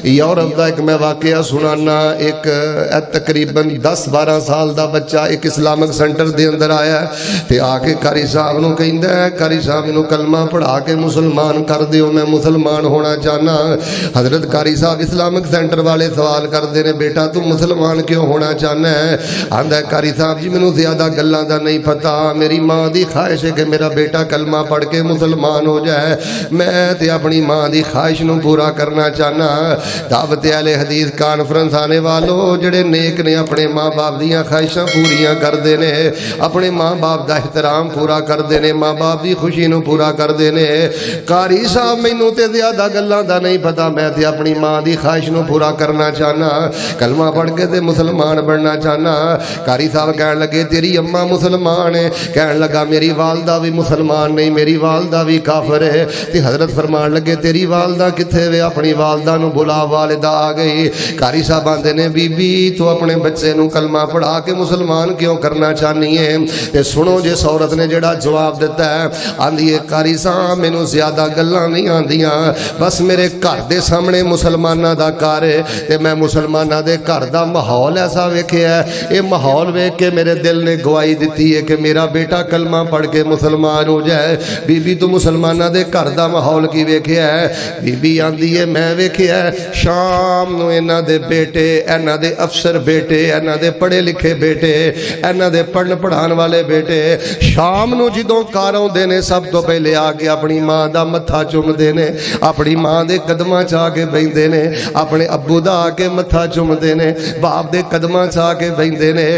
Europe دا ایک میں واقعہ سنانا. ایک تقریباً 10-12 سال دا بچہ ایک اسلامک سینٹر دے اندر آیا تے آ کے قاری صاحب نو کہندا ہے قاری صاحب نو کلمہ پڑھا کے مسلمان کر دیو, میں مسلمان ہونا چاہنا. حضرت قاری صاحب اسلامک سینٹر والے سوال کرتے ہیں بیٹا تو مسلمان کیوں ہونا چاہنا ہے؟ آندا ہے قاری صاحب جی مینوں زیادہ گلاں دا نہیں پتا, میری ماں دی خواہش ہے کہ میرا بیٹا کلمہ پڑھ کے مسلمان ہو جائے, میں تے اپنی ماں دی خواہش نو پورا کرنا چاہنا. دعوت اہل حدیث کانفرنس آنے والوں جڑے نیک نے اپنے ماں باپ دیاں خواہشاں پوریاں کردے نے, اپنے ماں باپ دا احترام پورا کردے نے, ماں باپ دی خوشی نو پورا کردے نے. قاری صاحب مینوں تے زیادہ گلاں دا نہیں پتا, میں تے اپنی ماں دی خواہش نو پورا کرنا چاہنا, کلمہ پڑھ کے تے مسلمان بننا چاہنا. قاری صاحب کہن لگے تیری اماں مسلمان ہے؟ کہن لگا میری والدہ بھی مسلمان نہیں, میری والدہ بھی کافر ہے. تے حضرت فرمان لگے تیری والدہ کتھے وے؟ اپنی والدہ نو بلا, والدہ آ گئی. قاری صاحب آندے نے بی بی تو اپنے بچے نو کلمہ پڑھا کے مسلمان کیوں کرنا چاہنی ہے؟ تے سنو جس عورت نے جڑا جواب دیتا ہے, آندی ہے قاری صاحب مینوں زیادہ گلاں نہیں آندیاں, بس میرے گھر دے سامنے مسلماناں دا گھر ہے تے میں مسلماناں دے گھر دا ماحول ایسا ویکھیا ہے, اے ماحول ویکھ کے میرے دل نے گواہی دتی ہے کہ میرا بیٹا کلمہ پڑھ کے مسلمان ہو جائے. بی بی تو مسلماناں دے گھر دا ماحول کی ویکھیا ہے؟ بی بی آندی ہے میں ویکھیا ہے شام نو انہاں دے بیٹے, انہاں دے افسر بیٹے, انہاں دے پڑھے لکھے بیٹے, انہاں دے پڑھن پڑھان والے بیٹے شام نو جدوں گھر آوندے نے سب تو پہلے آ کے اپنی ماں دا متھا چومدے نے, اپنی ماں دے قدماں چ آ کے بیندے نے, اپنے ابو دا آ کے متھا چومدے نے, باپ دے قدماں چ آ کے بیندے نے.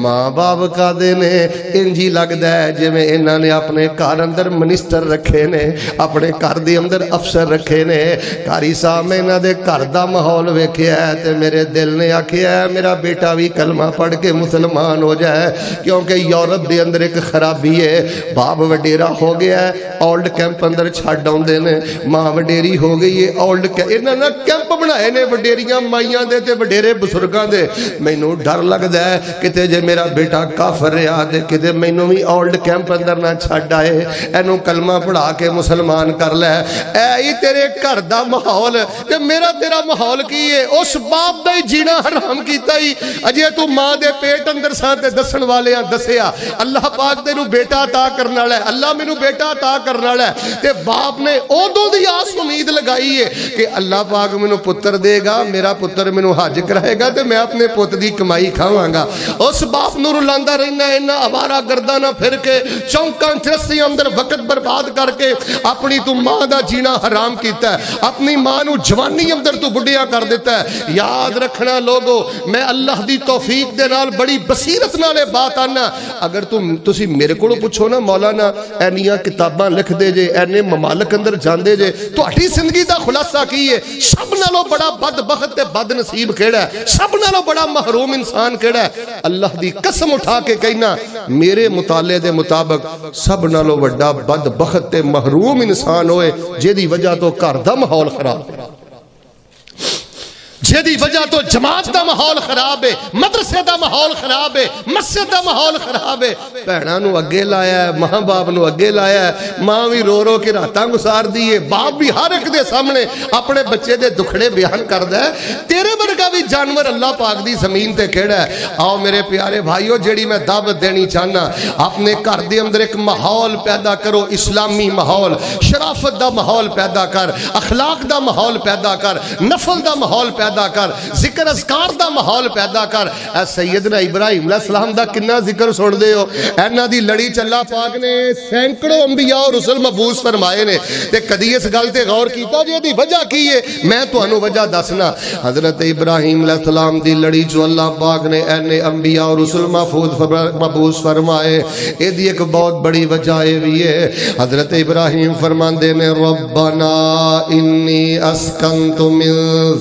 ماں باپ کا دے نے انجی لگدا ہے جویں انہاں نے اپنے گھر اندر منسٹر رکھے نے, اپنے گھر دے اندر افسر رکھے نے. قاری صاحب میں انہاں دے گھر دا ماحول ویکھیا ہے تے میرے دل نے آکھیا ہے میرا بیٹا بھی کلمہ پڑھ کے مسلمان ہو جائے, کیونکہ یورپ دے اندر ایک خرابی ہے, باپ وڈیرا ہو گیا ہے اولڈ کیمپ اندر چھڈ آوندے نے, ماں وڈیری ہو گئی ہے اولڈ انہاں نے کیمپ بنائے نے وڈیریاں مائیاں دے تے وڈیرے بزرگاں دے. مینوں ڈر لگدا ہے کتے جے میرا بیٹا کافر رہا تے کتے مینوں بھی اولڈ کیمپ اندر نہ چھڈ آئے, اینوں کلمہ پڑھا کے مسلمان کر لے. اے ہی تیرے گھر دا ماحول تے میرا تیرا ماحول کی ہے؟ اس باپ دا ہی جینا حرام کیتا ہی اجے تو ماں دے پیٹ اندر ساں تے دسن والیاں دسیا اللہ پاک تینوں بیٹا عطا کرن والا ہے, اللہ مینوں بیٹا عطا کرن والا ہے. تے باپ نے اودوں دی آس امید لگائی ہے کہ اللہ پاک مینوں پتر دے گا, میرا پتر مینوں حج کرائے گا تے میں اپنے پوت دی کمائی کھاواں گا. اس باپ نوں رلاندا رہنا انہاں آوارہ گردانہ پھر کے چونکاں چرسی اندر وقت برباد کر کے اپنی تو ماں دا جینا حرام کیتا ہے, اپنی ماں نو جوانی اندر تو بڈھیا کر دیتا ہے. یاد رکھنا لوگو, میں اللہ دی توفیق دے نال بڑی بصیرت نال بات آنا. اگر تسی میرے کولوں پوچھو نا مولانا اینیاں کتاباں لکھ دے جے, اینے ممالک اندر جاندے جے, تہاڈی زندگی دا خلاصہ کی ہے؟ سب نالوں بڑا بدبخت تے بد نصیب کیڑا ہے؟ سب نالوں بڑا محروم انسان کیڑا ہے؟ اللہ دی قسم اٹھا کے کہنا میرے مطالعے دے مطابق سب نالوں بڑا بدبخت تے محروم انسان ہوئے جیدی وجہ تو گھر دا ماحول خراب, جیدی وجہ تو جماعت دا ماحول خراب ہے, مدرسے دا ماحول خراب ہے, مسجد دا ماحول خراب ہے. بہناں نو اگے لایا ہے, ماں باپ نو اگے لایا ہے, ماں بھی رو رو کے راتاں گزار دی ہے, باپ بھی ہر ایک دے سامنے اپنے بچے دے دکھڑے بیان کردا ہے. تیرے ورگا بھی جانور اللہ پاک دی زمین تے کھڑا ہے. آؤ میرے پیارے بھائیو, جیڑی میں دعوت دینی چاہنا, اپنے گھر دے اندر ایک ماحول پیدا کرو, اسلامی ماحول, شرافت دا ماحول پیدا کر, اخلاق دا ماحول پیدا کر, نفل دا ماحول پیدا کر, ذکر اذکار دا ماحول پیدا کر. اے سیدنا ابراہیم علیہ السلام دا کنا ذکر سن دے ہو, اینا دی لڑی چلا پاک نے سینکڑوں انبیاء اور رسول مبعوث فرمائے نے, تے کدی اس گل تے غور کیتا جے دی وجہ کی ہے؟ میں تانوں وجہ دسنا. حضرت ابراہیم علیہ السلام دی لڑی جو اللہ پاک نے اینے انبیاء اور رسول مبعوث فرمائے, اے دی ایک بہت بڑی وجہ ہے بھی ہے. حضرت ابراہیم فرماندے نے ربنا انی اسکنت من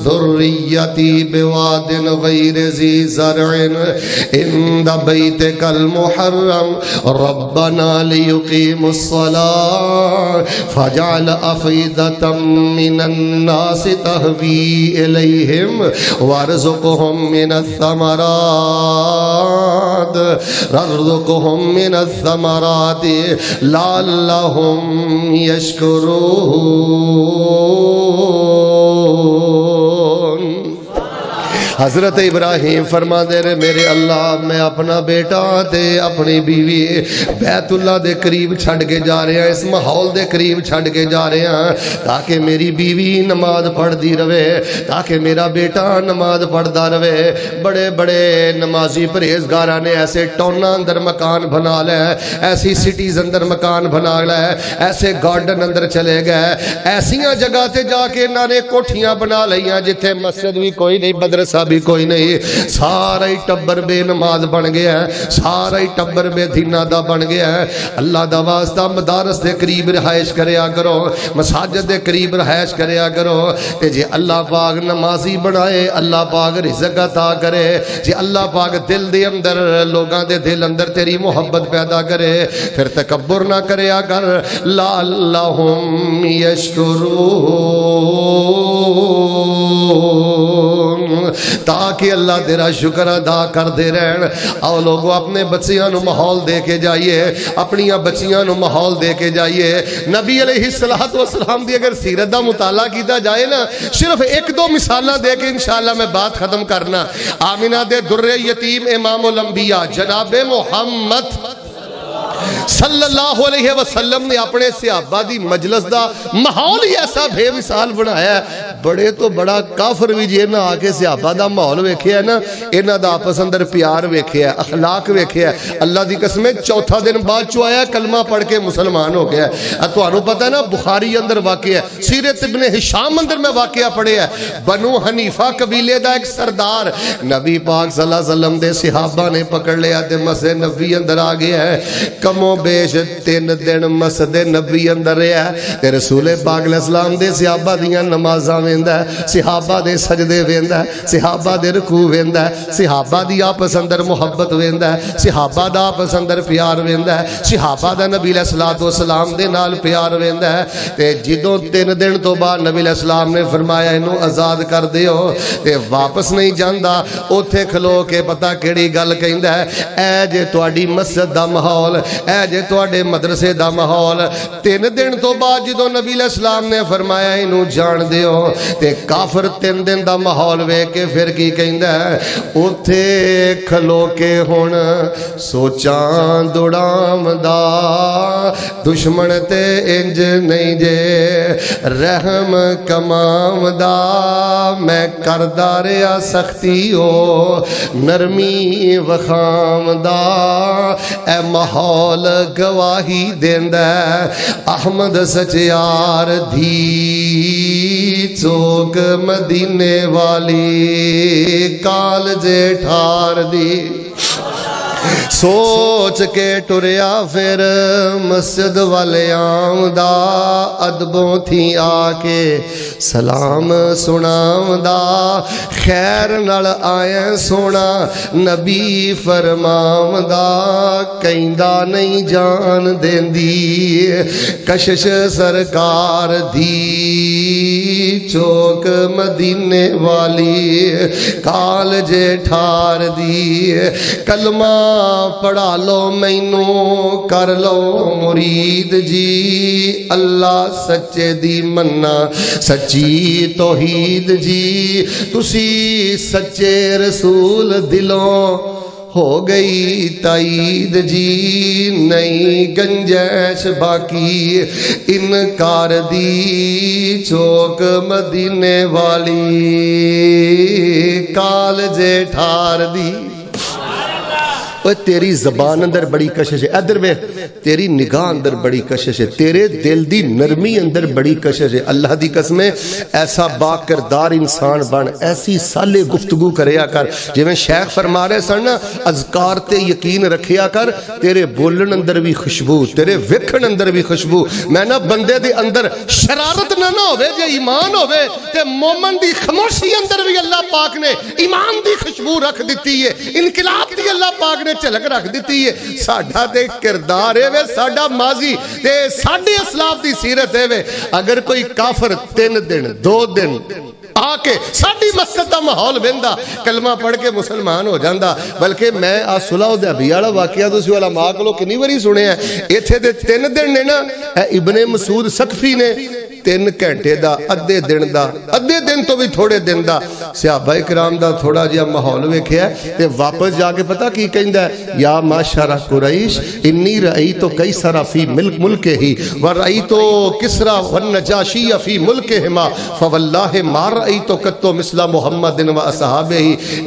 ذریتی بواد غیر ذی زرع عند بیتک المحرم ربنا لیقیموا الصلاة فاجعل افئدة من الناس تهوی الیہم وارزقهم من الثمرات لعلهم یشکرون. حضرت ابراہیم فرما دے رہے میرے اللہ میں اپنا بیٹا تے اپنی بیوی بیت اللہ دے قریب چھڑ کے جا رہے ہیں، اس ماحول دے قریب چھڑ کے جا رہے ہیں تاکہ میری بیوی نماز پڑھ دی رہے، تاکہ میرا بیٹا نماز پڑھدا رہے۔ بڑے بڑے نمازی پرہیزگاراں نے ایسے ٹونا اندر مکان بنا لے، ایسی سٹیز اندر مکان بنا لے، ایسے گارڈن اندر چلے گئے، ایسیاں جگہ تے جا کے انہاں نے کوٹھیاں بنا لئیاں جتھے مسجد بھی کوئی نہیں، مدرسہ بھی کوئی نہیں، سارا ہی ٹبر بے نماز بن گیا ہے، سارا ہی ٹبر بے دینہ دا بن گیا ہے۔ اللہ دا واسطہ مدارس دے قریب رہائش کریا کرو، مساجد دے قریب رہائش کریا کرو، تے جے اللہ پاک نمازی بنائے اللہ پاک رزق عطا کرے، جے اللہ پاک دل دے اندر لوگاں دے دل اندر تیری محبت پیدا کرے، پھر تکبر نہ کریا کر۔ لعلہم یشکرون، تاکہ اللہ تیرا شکر ادا کر دے رہن۔ آؤ لوگوں اپنے بچیاں نو ماحول دے کے جائیے، اپنیاں بچیاں نو ماحول دے کے جائیے۔ نبی علیہ السلام دی اگر سیرت دا مطالعہ کیتا جائے نا، صرف ایک دو مثالہ دے کے انشاءاللہ میں بات ختم کرنا۔ آمینہ دے در یتیم امام الانبیاء جناب محمد صلی اللہ علیہ وسلم نے اپنے صحابہ دی مجلس دا ماحول ہی ایسا بے مثال بنایا ہے۔ بڑے تو بڑا کافر بھی جے نہ آکے صحابہ دا ماحول ویکھیا ہے نا، انہاں دا آپس اندر پیار ویکھیا ہے، اخلاق ویکھیا ہے۔ اللہ دی قسمیں چوتھا دن بعد چو آیا کلمہ پڑھ کے مسلمان ہو گیا ہے۔ تو انہوں پتہ ہے نا بخاری اندر واقع ہے، سیرت ابن ہشام اندر میں واقعہ پڑھے ہے۔ بنو حنیفہ قبیلے دا ایک سردار نبی پاک صلی اللہ علیہ وسلم دے صحابہ نے پکڑ لیا تے مسجد نبی اندر آ گیا ہے۔ کم و بیش 3 دن مسجد نبی اندر رہا ہے تے رسول پاک علیہ السلام دے صحابہ دیاں نمازاں ویندا ہے، صحابہ دے سجدے ویندا ہے، صحابہ دے رکوع ویندا ہے، صحابہ دی آپس اندر محبت ویندا ہے، صحابہ دا آپس اندر پیار ویندا ہے، صحابہ دا نبی علیہ السلام دے نال پیار ویندا ہے۔ تے جدوں 3 دن تو بعد نبی علیہ السلام نے فرمایا انہوں آزاد کر دیو، تے واپس نہیں جاندا، اوتھے کھلو کے پتہ کیڑی گل کہندا ہے، اے جے تواڈی مسجد دا ماحول، اے جے تواڈے مدرسے دا ماحول۔ 3 دن تو بعد جدوں نبی علیہ السلام نے فرمایا انہوں جان دیو، تے کافر 3 دن دا ماحول ویکھ کے پھر کی کہندا ہے، اوتھے کھلو کے ہن سوچاں دوڑام دا، دشمن تے انج نہیں جے رحم کمام دا، میں کردہ ریا سختی ہو نرمی وخام دا، اے ماحول گواہی دیندہ احمد سچیار دھی چوک مدینے والی کالج ٹھار دی۔ سوچ کے ٹریا پھر مسجد والے آمدہ، ادبوں تھی آکے سلام سنامدہ، خیر نال آئیں سونا نبی فرمامدہ، کہندہ نہیں جان دیندی کشش سرکار دی چوک مدینے والی کالج ٹھار دی، کلمہ پڑھا لو مینوں کر لو مرید جی، اللہ سچے دی مننا سچی توحید جی، تسی سچے رسول دلوں ہو گئی تائید جی، نئی گنجائش باقی انکار دی چوک مدینے والی کالج ٹھار دی۔ تیری زبان اندر بڑی کشش ہے، ادھر میں تیری نگاہ اندر بڑی کشش ہے، تیرے دل دی نرمی اندر بڑی کشش ہے۔ اللہ دی قسمیں ایسا با کردار انسان بن، ایسی سالے گفتگو کریا کر، جو میں شیخ فرما رہے سن نا، اذکار تے یقین رکھیا کر، تیرے بولن اندر بھی خوشبو، تیرے وکھن اندر بھی خوشبو۔ میں نا بندے دے اندر شرارت نہ ہوئے، جے ایمان ہوئے تے مومن دی خاموشی اندر بھی اللہ پاک نے ایمان دی خوشبو رکھ دیتی ہے، انقلاب دی اللہ پاک نے جھلک رکھ دیتی ہے۔ ساڈا تے کردار ہے وے، ساڈا ماضی تے ساڈے اسلاف دی سیرت ہے وے۔ اگر کوئی کافر 3 دن 2 دن آکے ساڈی مسجد دا ماحول ویندا، کلمہ پڑھ کے مسلمان ہو جاندا۔ بلکہ میں آ صلح حدیبیہ والا واقعہ تسی علماء کولوں کنی واری سنے ہیں، ایتھے دے 3 دن نے نا ابن مسعود ثقفی نے 3 ਘੰਟੇ ਦਾ, ਅੱਧੇ ਦਿਨ ਦਾ, ਅੱਧੇ ਦਿਨ ਤੋਂ ਵੀ ਥੋੜੇ ਦਿਨ ਦਾ ਸਹਾਬਾ ਇਕਰਾਮ ਦਾ ਥੋੜਾ ਜਿਹਾ ਮਾਹੌਲ ਵੇਖਿਆ ਤੇ ਵਾਪਸ ਜਾ ਕੇ ਪਤਾ ਕੀ ਕਹਿੰਦਾ, ਯਾ ਮਾਸ਼ਰਾ ਕੁਰੈਸ਼ ਇੰਨੀ ਰأیت قیصر فی ملک ہی ورأیت کسرا والنجاشی فی ملکہما فواللہ ما رأیت قط مثل محمد و اصحابہ.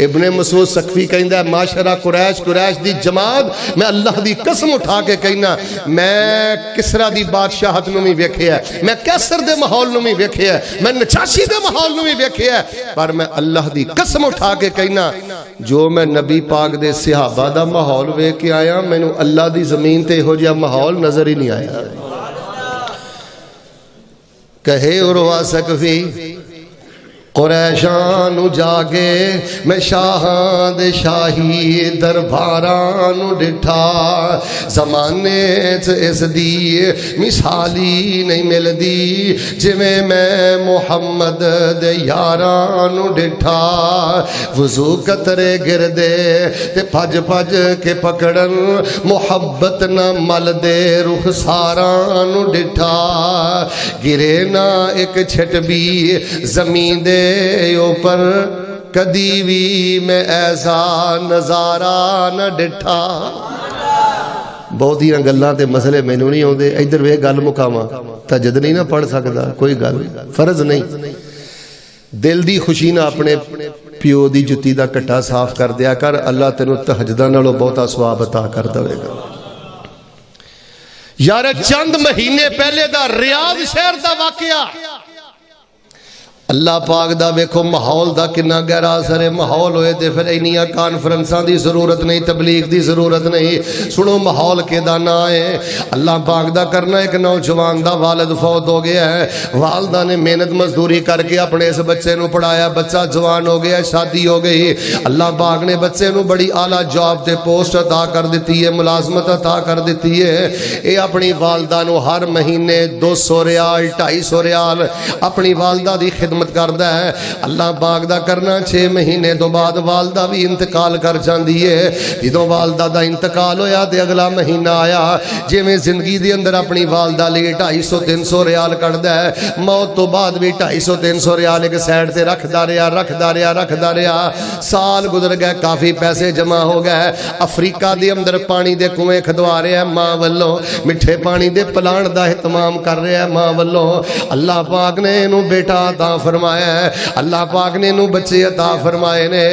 ابن مسعود سقفی کہندا ہے معاشرہ قریش دی جماعت میں اللہ دی قسم اٹھا کے کہنا میں کسرا دی بادشاہت نو بھی ویکھیا ہے, میں کیسر دے ماحول نو بھی ویکھیا ہے, میں نجاشی دے ماحول نو بھی ویکھیا ہے, پر میں اللہ دی قسم اٹھا کے کہنا جو میں نبی پاک دے صحابہ دا ماحول ویکھ کے آیا مینوں اللہ دی زمین تے ہو جا ماحول نظر ہی نہیں آیا. کہے عروہ سقفی قریشان جاگے میں شاہاں دے شاہی درباران ڈٹھا زمانے اس دی مثالی نہیں مل دی جویں میں محمد دے یاران ڈٹھا وضو قطرے گردے تے پھج پھج کے پکڑن محبت نہ مل دے رخ ساران ڈٹھا گرے نہ ایک چھٹ بھی زمین دے اوپر کدی بھی میں ایسا نظارہ نہ ڈٹھا. بہت ہی گلاں تے مسئلے مینوں نہیں ہوندے, ادھر وے گل مکاواں تہجد نہیں نہ پڑھ سکدا, کوئی گل فرض نہیں. دل دی خوشی نہ اپنے پیو دی جتی دا کٹا صاف کر دیا کر, اللہ تینوں تہجداں نالوں بہتا ثواب عطا کر دے گا. یار چند مہینے پہلے دا ریاض شہر دا واقعہ اللہ پاک دا ویکھو ماحول دا کنا گہرا اثر ہے. ماحول ہوئے تے پھر اینیاں کانفرنساں دی ضرورت نہیں, تبلیغ دی ضرورت نہیں. سنو ماحول کے دا نہ ہے. اللہ پاک دا کرنا ایک نوجوان دا والد فوت ہو گیا ہے, والدہ نے محنت مزدوری کر کے اپنے اس بچے نو پڑھایا, بچہ جوان ہو گیا, شادی ہو گئی. اللہ پاک نے بچے نو بڑی اعلیٰ جاب تے پوسٹ عطا کر دیتی ہے, ملازمت عطا کر دیتی ہے. اے اپنی والدہ نو ہر مہینے 200 ریال 250 ریال اپنی والدہ دی خدمت کردا ہے. اللہ پاک دا کرنا 6 مہینے تو بعد والدہ بھی انتقال کر جاندی ہے. جدوں والدہ دا انتقال ہویا تے اگلا مہینہ آیا, جویں زندگی دے اندر اپنی والدہ لئی 250-300 ریال کڈدا ہے, موت تو بعد بھی 250-300 ریال ایک سائیڈ تے رکھدا رہیا. سال گزر گئے, کافی پیسے جمع ہو گئے. افریقہ دے اندر پانی دے کنویں کھدوا رہے ہیں ماں والوں, مٹھے پانی دے پلان دا اہتمام کر رہے ہیں ماں والوں. اللہ پاک نے انہوں بیٹا عطا فرمایا ہے, اللہ پاک نے انہوں بچے عطا فرمائے نے.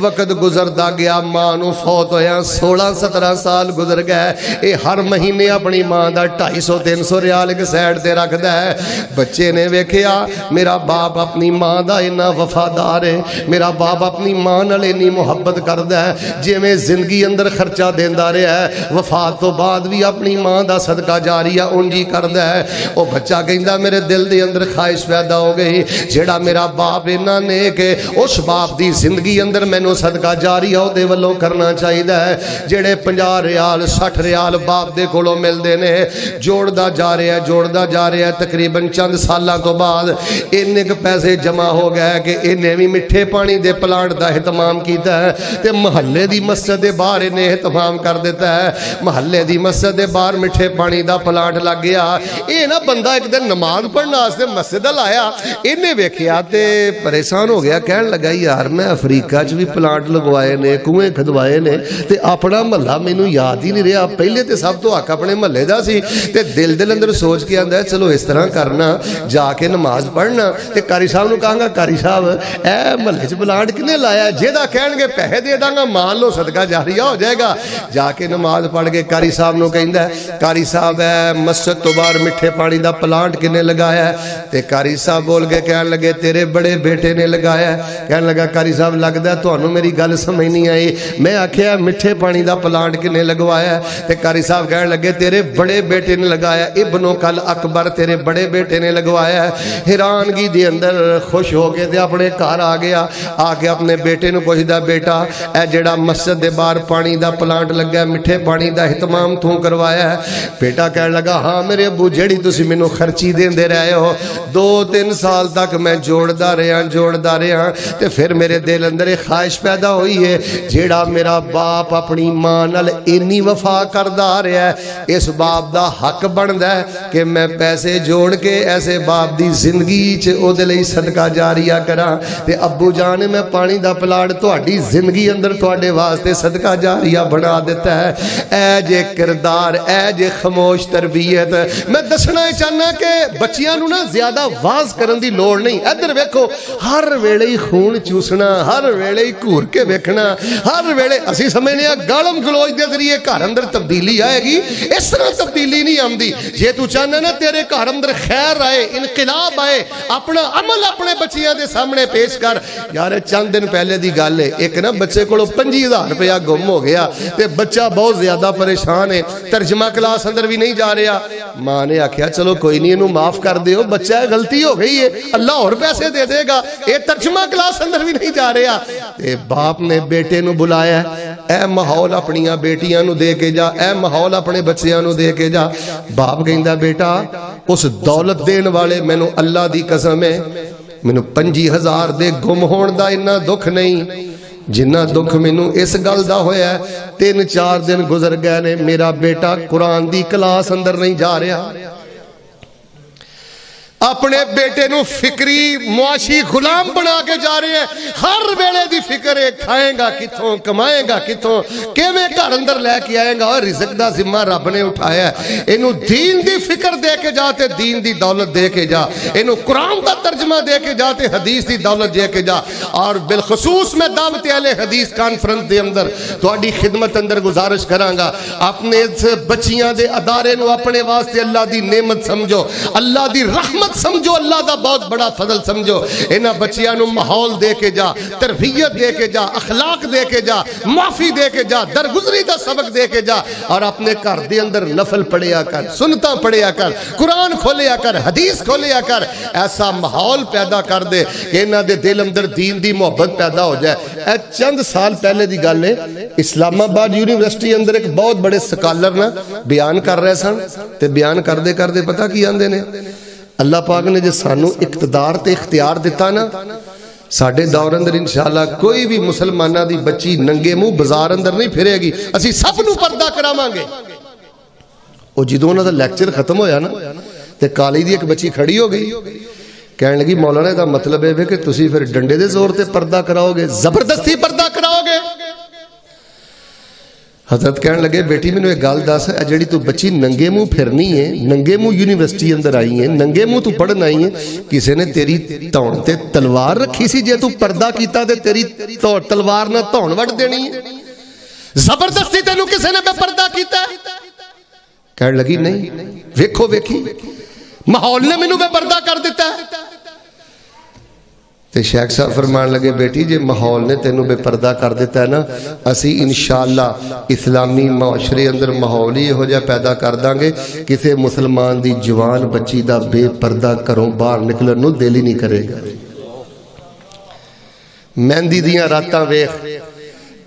وقت گزردا گیا, ماں نو فوت ہویا 16-17 سال گزر گئے. اے ہر مہینے اپنی ماں دا 250-300 ریال ایک سائیڈ تے رکھدا ہے. بچے نے ویکھیا میرا باپ اپنی ماں دا اتنا وفادار ہے, میرا باپ اپنی ماں نال اتنی محبت کردا ہے, جویں زندگی اندر خرچہ دیندا رہیا ہے, وفات تو بعد بھی اپنی ماں دا صدقہ جاریہ اونجی کردا ہے. او بچہ کہندا میرے دل دے اندر خواہش پیدا ہو گئی, جیڑا میرا باپ انہاں نے کہ اس باپ دی زندگی اندر مینوں صدقہ جاریہ او دے ولوں کرنا چاہیدا ہے. جیڑے 50 ریال 60 ریال باپ دے کولوں ملدے نے, جوڑدا جا رہا ہے. تقریباً چند سالاں تو بعد اننے کے پیسے جمع ہو گئے کہ انہیں بھی مٹھے پانی دے پلانٹ دا اہتمام کیتا ہے تے محلے دی مسجد دے باہر انہیں اہتمام کر دیتا ہے. محلے دی مسجد دے باہر مٹھے پانی دا پلانٹ لگ گیا. اے نا بندہ ایک دن نماز پڑھنا واسطے مسجد لایا, انہیں ویکھیا تے پریشان ہو گیا, کہن لگا یار میں افریقہ چ بھی پلانٹ لگوائے نے, کنویں کھدوائے نے, تے اپنا محلہ مینوں یاد ہی نہیں رہا. پہلے تے سب تو حق اپنے محلے دا سی, تے دل اندر سوچ کے آندا ہے چلو اس طرح کرنا, جا کے نماز پڑھنا. تے قاری صاحب نو کہاں گا قاری صاحب اے محلے چ پلانٹ کنے لایا, جیدا کہن گے پیسے دے داں گا, مان لو صدقہ جاریہ ہو جائے گا. جا کے نماز پڑھ کے قاری صاحب نو کہندا ہے قاری صاحب اے مسجد تو باہر مٹھے پانی دا پلانٹ کنے لگایا ہے. تے قاری صاحب بول کے کہن لگے تیرے بڑے بیٹے نے لگایا ہے. کہن لگا قاری صاحب لگدا ہے تانوں میری گل سمجھ نہیں آئی, میں آکھیا مٹھے پانی دا پلانٹ کنے لگوایا ہے. تے قاری صاحب کہن لگے تیرے بڑے بیٹے نے لگایا, ابن کل اکبر تیرے بڑے بیٹے نے لگوایا ہے. حیرانگی دے اندر خوش ہو کے تے اپنے گھر آ گیا, آ کے اپنے بیٹے نو پوچھدا بیٹا اے جڑا مسجد دے باہر پانی دا پلانٹ لگا ہے مٹھے پانی دا اہتمام تو کروایا ہے؟ بیٹا کہن لگا ہاں میرے ابو جیڑی تسی مینوں خرچی دیندے رہے ہو 2-3 سال تک میں جوڑدا رہا تے پھر میرے دل اندر ایک خواہش پیدا ہوئی ہے جیڑا میرا باپ اپنی ماں نال اینی وفا کردا رہا ہے اس باپ دا حق بندا ہے کہ میں پیسے جوڑ کے ایسے باپ دی زندگی چ او دے لئی صدقہ جاریہ کراں تے ابو جان میں پانی دا پلاڑ تہاڈی زندگی اندر تہاڈے واسطے صدقہ جاریہ بنا دیتا ہے۔ اے جے کردار، اے جے خاموش تربیت۔ میں دسنا چاہنا کہ بچیاں نو نا زیادہ واز کرن دی لوڑ نہیں۔ ادھر ویکھو ہر ویلے ہی خون چوسنا، ہر ویلے ہی گھور کے ویکھنا، ہر ویلے اسی سمجھنے گالم گلوچ دے ذریعے گھر اندر تبدیلی آئے گی، اس طرح تبدیلی نہیں آمدی۔ جے تو چاہنا نا تیرے گھر اندر خیر آئے، انقلاب آئے، اپنا عمل اپنے بچیاں دے سامنے پیش کر۔ یار چند دن پہلے دی گل ہے، ایک نا بچے کو 25,000 روپیہ گم ہو گیا تے بچہ بہت زیادہ پریشان ہے، ترجمہ کلاس اندر بھی نہیں جا رہا۔ ماں نے آکھیا چلو کوئی نہیں انہوں معاف کر دیو، بچہ غلطی ہو گئی ہے، اللہ اور پیسے دے دے گا، اے ترجمہ کلاس اندر بھی نہیں جا رہا۔ تے باپ نے بیٹے نو بلایا، اے ماحول اپنیاں بیٹیاں نو دے کے جا، اے ماحول اپنے بچیاں نو دے کے جا۔ باپ کہندا بیٹا اس دولت دین والے مینوں اللہ دی قسم ہے مینوں 25,000 دے گم ہون دا اتنا دکھ نہیں جنہ دکھ مینوں اس گل دا ہویا ہے 3-4 دن گزر گئے نے میرا بیٹا قرآن دی کلاس اندر نہیں جا رہا۔ اپنے بیٹے نو فکری معاشی غلام بنا کے جا رہے ہیں، ہر ویلے دی فکر ہے کھائیں گا کتھوں، کمائیں گا کتھوں، کیویں گھر اندر لے کے آئیں گا، اور رزق دا ذمہ رب نے اٹھایا ہے۔ اینو دین دی فکر دے کے جاتے دین دی دولت دے کے جا، اینو قرآن دا ترجمہ دے کے جاتے حدیث دی دولت دے کے جا۔ اور بالخصوص میں دعوت اہل حدیث کانفرنس دے اندر تہاڈی خدمت اندر گزارش کراں گا، اپنے بچیاں دے ادارے نو اپنے واسطے اللہ دی نعمت سمجھو، اللہ دی رحمت سمجھو، اللہ دا بہت بڑا فضل سمجھو۔ انہاں بچیاں نو ماحول دے کے جا، تربیت دے کے جا، اخلاق دے کے جا، معافی دے کے جا، درگزری دا سبق دے کے جا، اور اپنے گھر دے اندر نفل پڑھیا کر، سنتاں پڑھیا کر، قرآن کھولیا کر، حدیث کھولیا کر۔ ایسا ماحول پیدا کر دے کہ انہاں دے دل اندر دین دی محبت پیدا ہو جائے۔ اے چند سال پہلے دی گل ہے، اسلام آباد یونیورسٹی اندر ایک بہت بڑے سکالر نا بیان کر رہے سن، تے بیان کردے کردے پتہ کی آندے نے، اللہ پاک نے جو سانو اقتدار تے اختیار دیتا نا، ساڑھے دور اندر انشاءاللہ کوئی بھی مسلمانہ دی بچی ننگے منہ بازار اندر نہیں پھرے گی، اسی سب نو پردہ کراواں گے۔ او جدوں انہاں دا لیکچر ختم ہویا نا تے کالج دی ایک بچی کھڑی ہو گئی، کہنے لگی مولانا دا مطلب ہے کہ تسی پھر ڈنڈے دے زور تے پردہ کراؤ گے، زبردستی پردہ کراؤ گے۔ حضرت کہنے لگے بیٹی میں نے ایک گال دس ہے، جڑی تو بچی ننگے منہ پھرنی ہے، ننگے منہ یونیورسٹی اندر آئی ہیں، ننگے منہ تو پڑھن آئی ہیں، کسی نے تیری تون تے تلوار رکھی سی، جے تو پردہ کیتا تے تیری تلوار نہ تون وٹ دینی ہے، زبردستی تینوں کسی نے بے پردہ کیتا ہے؟ کہنے لگی نہیں، ویکھو ویکھی ماحول نے مینوں بے پردہ کر دیتا ہے۔ تے شیخ صاحب فرمان لگے بیٹی جے ماحول نے تینوں بے پردہ کر دیتا ہے نا، اسی انشاءاللہ اسلامی معاشرے اندر ماحول ہی ہو جا پیدا کر داں گے، کسے مسلمان دی جوان بچی دا بے پردہ کروں باہر نکلن نو دل ہی نہیں کرے گا۔ مہندی دیاں راتاں ویکھ،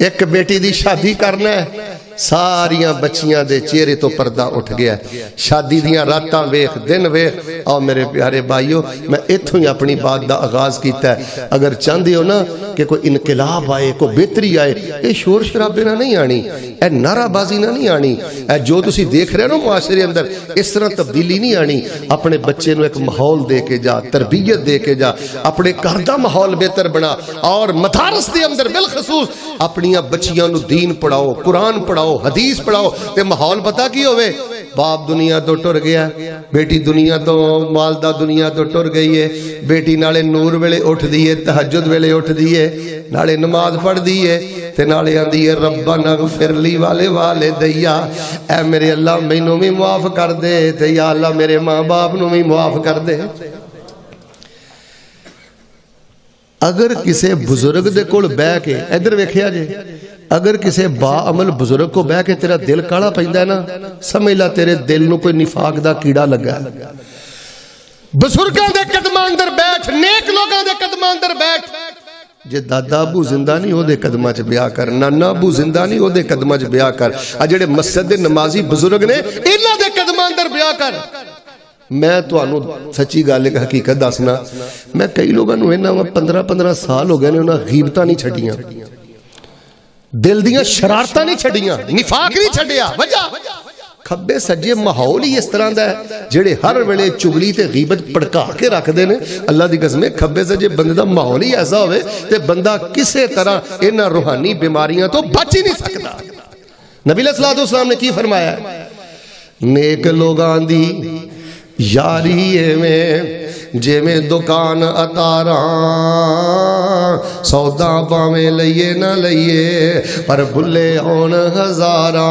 ایک بیٹی دی شادی کرنا ہے، ساریاں بچیاں دے چہرے تو پردہ اٹھ گیا ہے، شادی دیاں راتاں ویکھ دن ویکھ۔ آؤ میرے پیارے بھائیو، میں اتھوں ہی اپنی بات دا آغاز کیتا ہے، اگر چاندے ہو نا کہ کوئی انقلاب آئے، کوئی بہتری آئے، اے شور شرابے نہ نہیں آنی، اے نعرہ بازی نہ نہیں آنی، اے جو تسی دیکھ رہے ہو معاشرے اندر اس طرح تبدیلی نہیں آنی۔ اپنے بچے نو ایک ماحول دے کے جا، تربیت دے کے جا، اپنے گھر دا ماحول بہتر بنا، اور مدارس دے اندر بالخصوص اپنیاں بچیاں نو دین پڑھاؤ، قرآن پڑھاؤ، حدیث پڑھاؤ، تے ماحول پتہ کی ہوئے، باپ دنیا تو ٹر گیا، بیٹی دنیا تو والدہ دنیا تو ٹر گئی ہے، بیٹی نالے نور ویلے اٹھ دیئے، تہجد ویلے اٹھ دیئے، نالے نماز پڑھ دیئے، تے نالے آن دیئے ربنا اغفر لی والے والے دیا، اے میرے اللہ مینوں بھی معاف کر دے، تے یا اللہ میرے ماں باپ نو بھی معاف کر دے۔ اگر کسے بزرگ دے کول بہ کے ادھر ویکھیا جے، اگر کسے با عمل بزرگ کو بہ کے تیرا دل کالا پیندا ہے نا، سمجھ لا تیرے دل نو کوئی نفاق دا کیڑا لگا ہے۔ بزرگاں دے قدماں اندر بیٹھ، نیک لوگاں دے قدماں اندر بیٹھ، جے دادا ابو زندہ نہیں ہو دے قدماں چ بیاہ کر، نانا ابو زندہ نہیں ہو دے قدماں چ بیاہ کر، جڑے مسجد دے نمازی بزرگ نے انہاں دے قدماں اندر بیاہ کر۔ میں تانوں سچی گل ایک حقیقت دسنا، میں کئی لوگوں نوں انہاں 15 سال ہو گئے نے، انہاں غیبتاں نہیں چھڈیاں، دل دیاں شرارتاں نہیں چھڈیاں، نفاق نہیں چھڈیا۔ وجہ کھبے سجے ماحول ہی اس طرح دا ہے جڑے ہر ویلے چگلی تے غیبت پڑکا کے رکھ دے نے۔ اللہ دی قسم کھبے سجے بندے دا ماحول ہی ایسا ہوئے تے بندہ کسے طرح انہاں روحانی بیماریاں تو بچ ہی نہیں سکتا۔ نبی علیہ الصلوۃ والسلام نے کی فرمایا ہے؟ نیک لوگاں دی یاری میں جے میں دکان اتاراں، سودا باویں لئیے نہ لئیے پر بھلے ہون ہزاراں،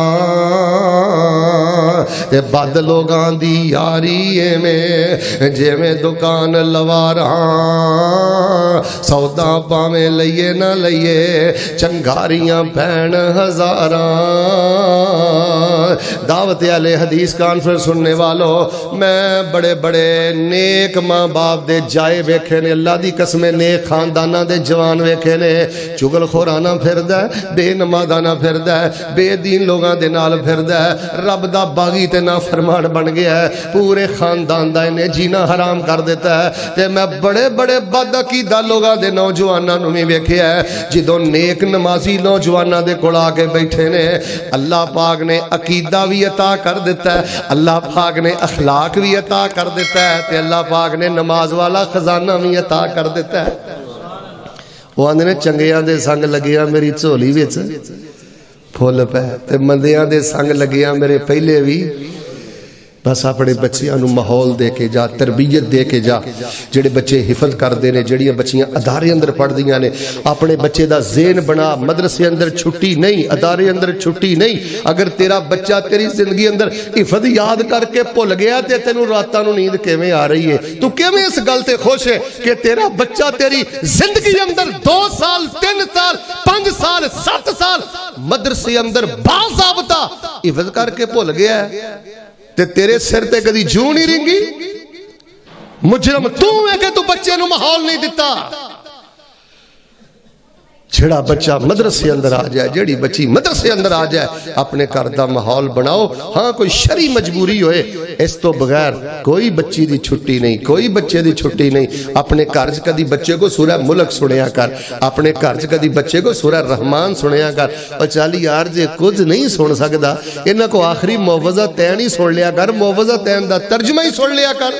تے بد لوگاں دی یاری میں جے میں دکان لواراں، سودا باویں لئیے نہ لئیے چنگاریاں پین ہزاراں۔ دعوت اہل حدیث کانفرنس سننے والوں، میں بڑے بڑے نیک ماں باپ دے جائے ویکھے نے، اللہ دی قسم نیک خاندانہ دے جوان ویکھے نے، چگل خورانہ پھردا ہے، بے نمازانہ پھردا ہے، بے دین لوگاں دے نال پھردا ہے، رب دا باغی تے نافرمان بن گیا ہے، پورے خاندان دا انہیں جینا حرام کر دیتا ہے۔ تے میں بڑے بڑے بد عقیدہ لوگاں دے نوجواناں نوں بھی ویکھیا ہے، جدوں نیک نمازی نوجواناں دے کول آ کے بیٹھے نے، اللہ پاک نے عقیدہ بھی عطا کر دیتا ہے، اللہ پاک نے اخلاق بھی عطا کر دیتا ہے، تے اللہ پاک نے نماز والا خزانہ بھی عطا کر دیتا ہے۔ وہ آندے نے چنگیاں دے سنگ لگیاں میری جھولی وچ پھل پے، تے مندیاں دے سنگ لگیاں میرے پہلے بھی۔ بس اپنے بچیاں نو ماحول دے کے جا، تربیت دے کے جا، جڑے بچے حفظ کر دے نے، جڑیاں بچیاں ادارے اندر پڑھ دیاں نے، اپنے بچے دا ذہن بنا، مدرسے اندر چھٹی نہیں، ادارے اندر چھٹی نہیں۔ اگر تیرا بچہ تیری زندگی اندر حفظ یاد کر کے بھول گیا تے تینوں راتاں نوں نیند کیویں آ رہی ہے؟ تو کیویں اس گل تے خوش ہے کہ تیرا بچہ تیری زندگی اندر 2 سال 3 سال 5 سال 7 سال مدرسے اندر باضابطہ حفظ کر کے بھول گیا ہے، تے تیرے سر تے کدی جوں نہیں رنگی؟ مجرم تو ہے کہ تو بچے نو ماحول نہیں دیتا۔ جڑا بچہ مدرسے اندر آ جائے، جڑی بچی مدرسے اندر آ جائے، اپنے گھر دا ماحول بناؤ۔ ہاں کوئی شرعی مجبوری ہوئے، اس تو بغیر کوئی بچی دی چھٹی نہیں، کوئی بچے دی چھٹی نہیں۔ اپنے گھر چ کدی بچے کو سورہ ملک سنیا کر، اپنے گھر چ کدی بچے کو سورہ رحمان سنیا کر۔ اور چالی یار جے کچھ نہیں سن سکدا، انہاں کو آخری معوذہ تین ہی سن لیا کر، معوذہ تین دا ترجمہ ہی سن لیا کر۔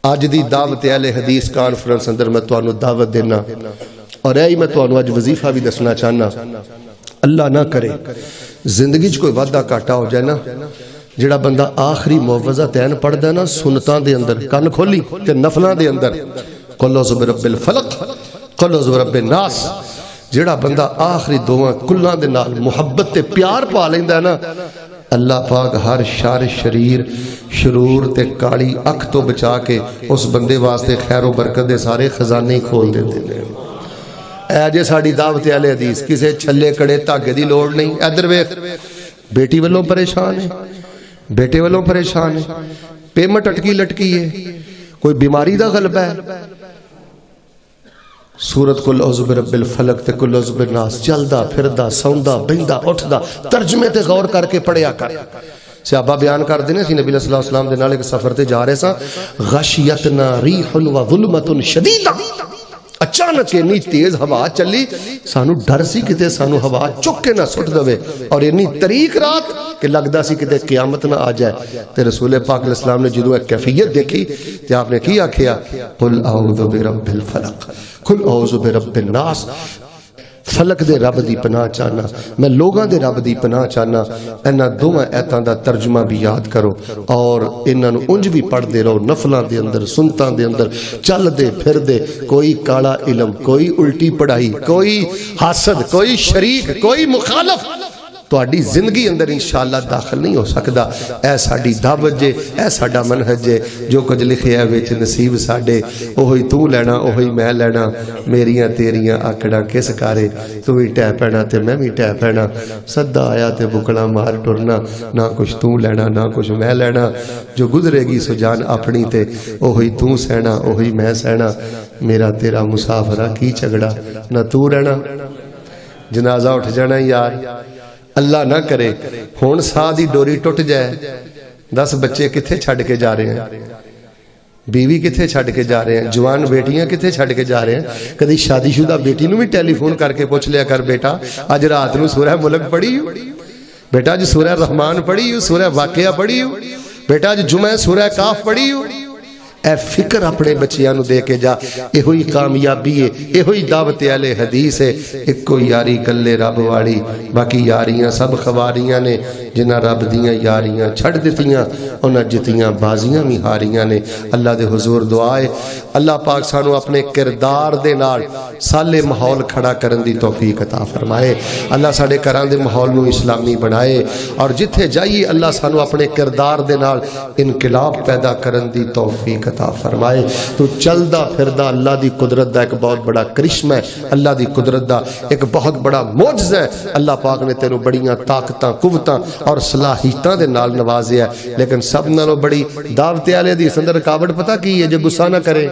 آج دی دعوت اہل حدیث کانفرنس اندر میں تانوں دعوت دینا، اور اے میں تانوں اج وظیفہ بھی دسنا چاہنا۔ اللہ نہ کرے زندگی چ کوئی وعدہ کاٹا ہو جائے نا، جڑا بندہ آخری معوذہ تین پڑھدا نا سنتاں دے اندر، کن کھولی تے نفلاں دے اندر، قل اعوذ برب الفلق، قل اعوذ برب الناس، جڑا بندہ آخری دعاں کلاں دے نال محبت تے پیار پا لیندا ہے نا، اللہ پاک ہر شر شریر شرور تے کالی اکھ تو بچا کے اس بندے واسطے خیر و برکت دے سارے خزانے ہی کھول دیتے ہیں۔ اے جے ساڈی دعوت اہل حدیث کسے چھلے کڑے دھاگے دی لوڑ نہیں۔ ادھر ویکھ، بیٹی والوں پریشان ہے، بیٹے والوں پریشان ہے، پیمنٹ اٹکی لٹکی ہے، کوئی بیماری دا غلبہ ہے، سورت کل اعوذ برب الفلق تے کل اعوذ بالناس چلدا پھردا سوندا بیندا اٹھدا ترجمے تے غور کر کے پڑھیا کر۔ صحابہ بیان کر دینے سی نبی صلی اللہ علیہ وسلم دے نال ایک سفر تے جا رہے سا، غشیتنا ریح و ظلمت شدیدہ، اچانک اتنی تیز ہوا چلی، سانو ڈر سی کتے سانو ہوا چک کے نہ سٹ دوے، اور اتنی طریق رات کہ لگدا سی کتے قیامت نہ آ جائے۔ تے رسول پاک علیہ السلام نے جدو ایک کیفیت دیکھی تے آپ نے کی آکھیا، قل اعوذ برب الفلق قل اعوذ برب الناس، فلک دے رب دی پناہ چاہنا، میں لوگاں دے رب دی پناہ چاہنا۔ انہاں دوواں ایتاں دا ترجمہ بھی یاد کرو، اور انہاں نوں انج بھی پڑھ دے رہو، نفلاں دے اندر سنتاں دے اندر چل دے پھر دے۔ کوئی کالا علم، کوئی الٹی پڑھائی، کوئی حاسد، کوئی شریک، کوئی مخالف تہاڈی زندگی اندر انشاءاللہ داخل نہیں ہو سکدا۔ اے ساڈی دعوت جے، اے ساڈا منہج جے، جو کچھ لکھیا ہے وچ نصیب ساڈے، اوہی تو لینا اوہی میں لینا، میریاں تیریاں آکڑاں کس کارے، تو بھی ٹہ پینا تے میں بھی ٹہ پینا، سدا آیا تے بکڑا مار ٹرنا، نہ کچھ تو لینا نہ کچھ میں لینا، جو گزرے گی سو جان اپنی تے اوہی تو سہنا اوہی میں سہنا، میرا تیرا مسافرہ کی جھگڑا، نہ تو رہنا، جنازہ اٹھ جانا یار۔ اللہ نہ کرے ہون سا دی ڈوری ٹوٹ جائے 10 بچے کتنے چھڑ کے جا رہے ہیں، بیوی کتنے چھڑ کے جا رہے ہیں، جوان بیٹیاں کتنے چھڑ کے جا رہے ہیں۔ کدی شادی شدہ بیٹی نو بھی ٹیلی فون کر کے پوچھ لیا کر، بیٹا اج رات نو سورہ ملک پڑھی ہو، بیٹا اج سورہ رحمان پڑھی ہو، سورہ واقعہ پڑھی ہو، بیٹا اج جمعہ سورہ کاف پڑھی ہو۔ اے فکر اپنے بچیاں نو دے کے جا، اے ہوئی کامیابی ہے، اے ہوئی دعوت اہل حدیث ہے۔ ایک کو یاری کلے رب والی، باقی یاریاں سب خواریاں نے، جنہ رب دیاں یاریاں چھڑ دیتیاں انہاں جتیاں بازیاں بھی ہاریاں نے۔ اللہ دے حضور دعائے اللہ پاک سانو اپنے کردار دے نال سالے ماحول کھڑا کرن دی توفیق عطا فرمائے۔ اللہ ساڈے گھراں دے ماحول نو اسلامی بنائے، اور جتھے جائیے اللہ سانو اپنے کردار دے نال انقلاب پیدا کرن دی توفیق عطا فرمائے۔ تو چلدا پھردا اللہ دی قدرت دا ایک بہت بڑا کرشمہ ہے، اللہ دی قدرت دا ایک بہت بڑا معجزہ ہے۔ اللہ پاک نے تینوں بڑیاں طاقتاں قوتاں اور صلاحیتاں دے نال نوازیا ہے، لیکن سب نالوں بڑی دعوت اہل حدیث اندر رکاوٹ پتہ کی ہے؟ جو غصہ نہ کرے،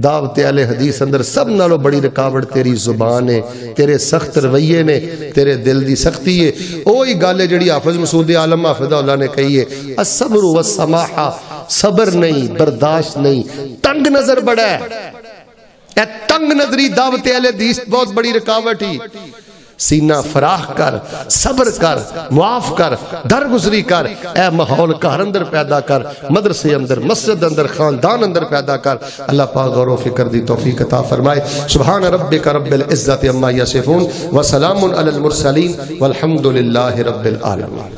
دعوت اہل حدیث اندر سب نالوں بڑی رکاوٹ تیری زبان ہے، تیرے سخت رویے نے، تیرے دل دی سختی ہے۔ اوہی گل ہے جڑی حافظ مسعود عالم حافظہ اللہ نے کہی ہے، الصبر والسماحہ، صبر نہیں، برداشت نہیں، تنگ نظر بڑا ہے۔ اے تنگ نظری دعوت اہل حدیث بہت بڑی رکاوٹ ہی۔ سینہ فراخ کر، صبر کر، معاف کر، درگزری کر، اے ماحول گھر اندر پیدا کر، مدرسے اندر، مسجد اندر، خاندان اندر پیدا کر۔ اللہ پاک غور و فکر دی توفیق عطا فرمائے۔ سبحان ربک رب العزت عما یصفون وسلام علی المرسلین والحمد للہ رب العالمین۔